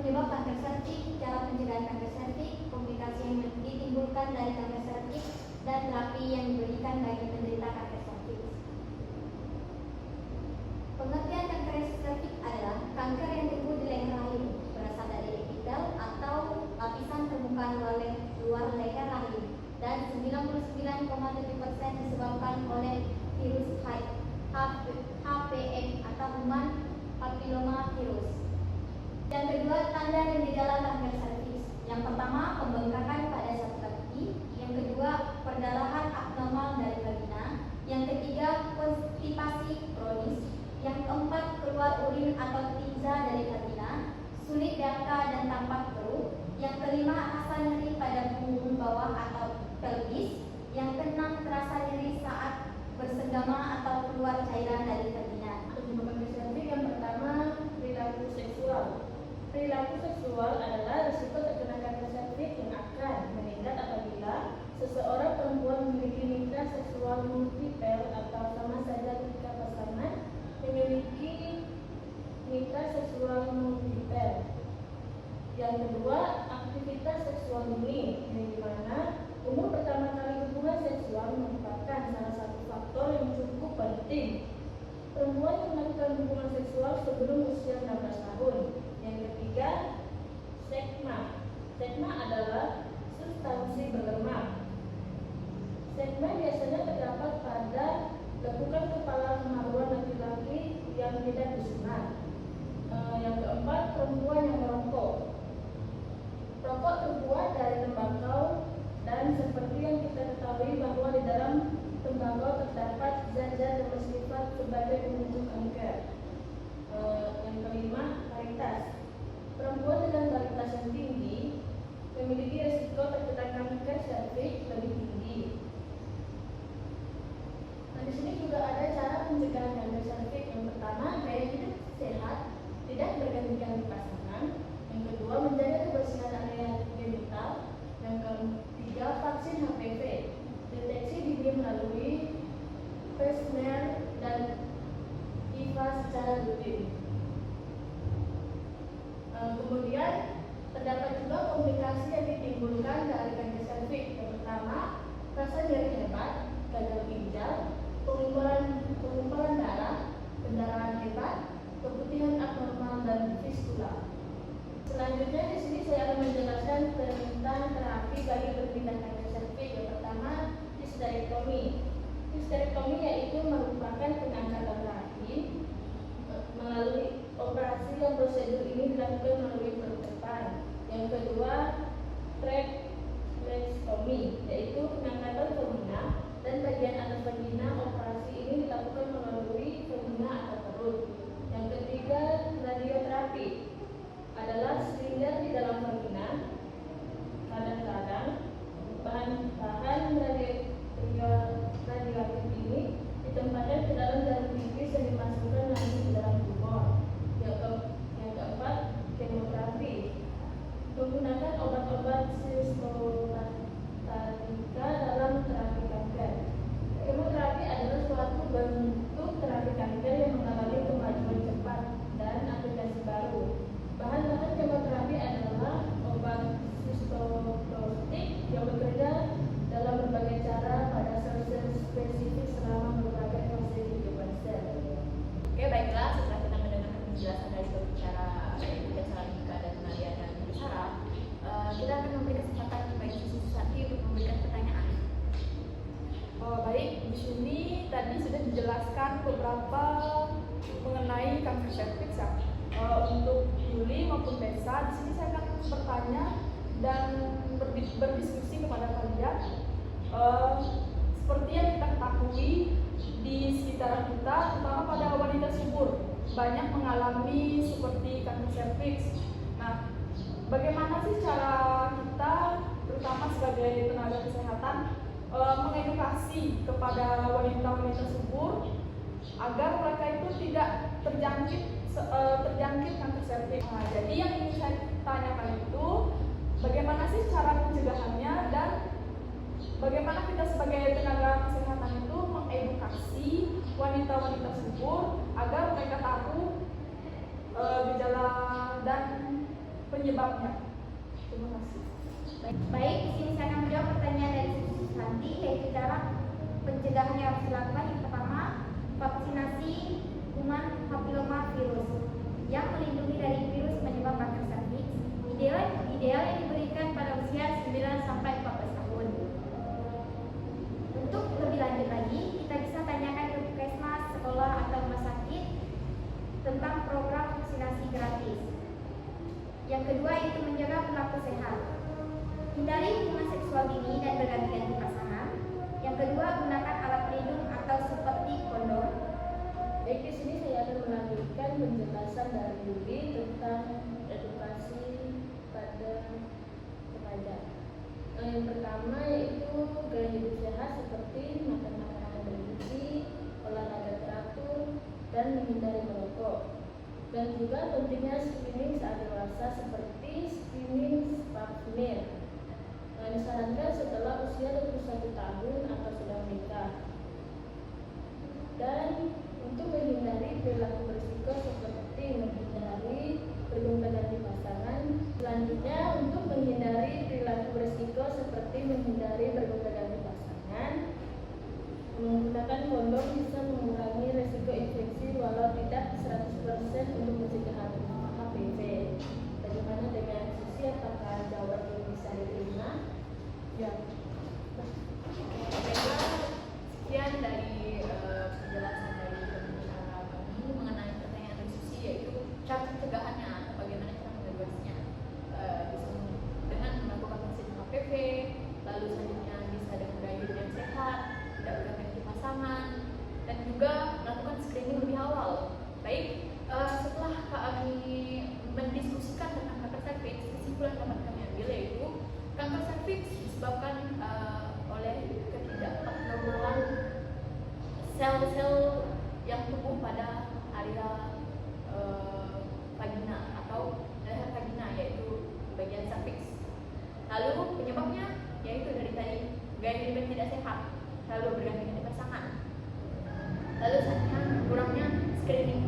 Penyebab kanker serviks, cara pencegahan kanker serviks, komplikasi yang ditimbulkan dari kanker serviks, dan terapi yang diberikan bagi penderita kanker serviks. Pengertian kanker serviks adalah kanker yang tumbuh di leher rahim, berasal dari epitel atau lapisan permukaan luar leher rahim, dan 99,7% disebabkan oleh virus HPV atau human papilloma virus. Yang kedua, tanda dan gejala kanker serviks. Yang pertama, pembengkakan pada satu kaki. Yang kedua, perdarahan abnormal dari vagina. Yang ketiga, konstipasi kronis. Yang keempat, keluar urin atau tinja dari vagina, sulit diangkat dan tampak keruh. Yang kelima, rasa nyeri pada punggung bawah atau pelvis. Yang keenam, terasa nyeri saat bersenggama atau keluar cairan dari vagina. Penyebab kanker serviks yang pertama, perilaku seksual. Perilaku seksual adalah risiko terkena kanker serviks yang akan meningkat apabila seseorang perempuan memiliki mitra seksual multipel atau sama saja ketika pasangan memiliki mitra seksual multipel. Yang kedua, aktivitas seksual dini, yang dimana umur pertama kali hubungan seksual merupakan salah satu faktor yang cukup penting. Perempuan yang melakukan hubungan seksual sebelum usia 16 tahun. Yang ketiga, sekma. Sekma adalah substansi berlemak. Sekma biasanya terdapat pada lekukan kepala kemaluan laki-laki yang tidak disunat. Yang keempat, perempuan yang merokok. Rokok terbuat dari tembakau, dan seperti yang kita ketahui bahwa di dalam tembakau terdapat zat-zat yang bersifat sebagai pemicu kanker. Yang kelima, varietas. Perempuan dengan varietas yang tinggi memiliki risiko terkena kanker serviks lebih tinggi. Nah, di sini juga ada cara pencegahan kanker serviks. Yang pertama, gaya hidup sehat, tidak berganti-ganti pasangan. Yang kedua, menjaga kebersihan area genital. Yang ketiga, vaksin HPV. Deteksi dini melalui pap smear dan IVA secara rutin. Kemudian terdapat juga komplikasi yang ditimbulkan dari kanker serviks. Yang pertama, rasa nyeri hebat, gagal ginjal, pengumpulan darah, pendarahan hebat, keputihan abnormal, dan fistula. Selanjutnya di sini saya akan menjelaskan tentang terapi bagi penderita kanker serviks. Yang pertama, histerektomi. Histerektomi yaitu merupakan pengangkatan rahim melalui operasi yang prosedur ini dilakukan melalui perut depan. Yang kedua, tracheostomy yaitu pengangkatan vagina dan bagian atas vagina. Operasi ini dilakukan melalui vagina atau perut. Yang ketiga, radioterapi adalah silinder di dalam vagina. Kadang-kadang bahan radioaktif ini ditempatkan ke dalam jarum tipis yang dimasukkan langsung ke dalam tumor. Yang keempat, kemoterapi menggunakan obat-obat sistostatika dalam terapi kanker. Kemoterapi adalah suatu bentuk terapi kanker yang mengalami kemajuan cepat dan aplikasi baru. Bahan-bahan kemoterapi adalah obat sistotoksik yang bekerja dalam berbagai cara pada sel-sel spesifik selama berbagai fase kehidupan sel. Oke, baiklah, setelah kita mendengarkan penjelasan dari dokter cara etika salika dan penalian dan bicara, kita akan memberi kesempatan bagi siswa untuk memberikan pertanyaan. Baik, di sini tadi sudah dijelaskan beberapa mengenai kanker serviks ya. Untuk Yuli maupun Tessa, di sini saya akan bertanya dan berdiskusi kepada kalian. Seperti yang kita ketahui di sekitaran kita, terutama pada wanita subur, banyak mengalami seperti kanker serviks. Nah, bagaimana sih cara kita, terutama sebagai tenaga kesehatan, mengedukasi kepada wanita-wanita subur agar mereka itu tidak terjangkit kanker serviks? Nah, jadi yang ingin saya tanyakan itu, bagaimana sih cara pencegahannya dan bagaimana kita sebagai tenaga kesehatan itu mengedukasi wanita-wanita subur agar mereka tahu gejala dan penyebab penyebabnya. Terima kasih. Baik, di sini saya akan menjawab pertanyaan dari Susanti, yaitu cara pencegahan yang harus dilakukan. Yang pertama, vaksinasi kuman papilomavirus yang melindungi dari virus penyebab kanker serviks. Ideal yang diberikan pada usia 9 sampai 14 tahun. Untuk lebih lanjut lagi, kita bisa tanyakan ke puskesmas, sekolah atau rumah sakit tentang program vaksinasi gratis. Yang kedua itu menjaga perilaku sehat. Hindari hubungan seksual dini dan berganti-ganti pasangan. Yang kedua, gunakan alat pelindung atau seperti kondom. Baik, di sini saya akan melanjutkan penjelasan dari Yuli tentang edukasi pada remaja. Yang pertama yaitu gaya hidup sehat seperti makan makanan yang bergizi, olahraga teratur, dan menghindari merokok. Dan juga pentingnya screening saat dewasa seperti screening pap smear. Disarankan setelah usia 21 tahun atau sudah menikah. Dan untuk menghindari perilaku berisiko seperti menghindari bergonta-ganti pasangan. Selanjutnya, untuk menghindari perilaku berisiko seperti menghindari bergonta-ganti pasangan, menggunakan kondom bisa mengurangi resiko infeksi walau tidak 100% untuk mencegah HPV. Bagaimana dengan Susi, apakah jawaban ini bisa diterima? Ya. Baiklah, sekian dari penjelasan dari pembicara kami mengenai pertanyaan dari Susi, yaitu cara pencegahannya atau bagaimana cara mengatasinya. Bisa dengan melakukan vaksin HPV, lalu selanjutnya bisa dengan gaya hidup yang sehat, tidak berganti pasangan, dan juga melakukan screening lebih awal. Baik, setelah kami mendiskusikan tentang kanker serviks, kesimpulan dapat kami ambil yaitu kanker serviks disebabkan oleh ketidakabnormalan sel-sel yang tumbuh pada area vagina atau leher vagina, yaitu bagian serviks. Lalu penyebabnya yaitu dari tadi gaya hidup yang tidak sehat, lalu berganti-ganti pasangan, lalu selanjutnya kurangnya screening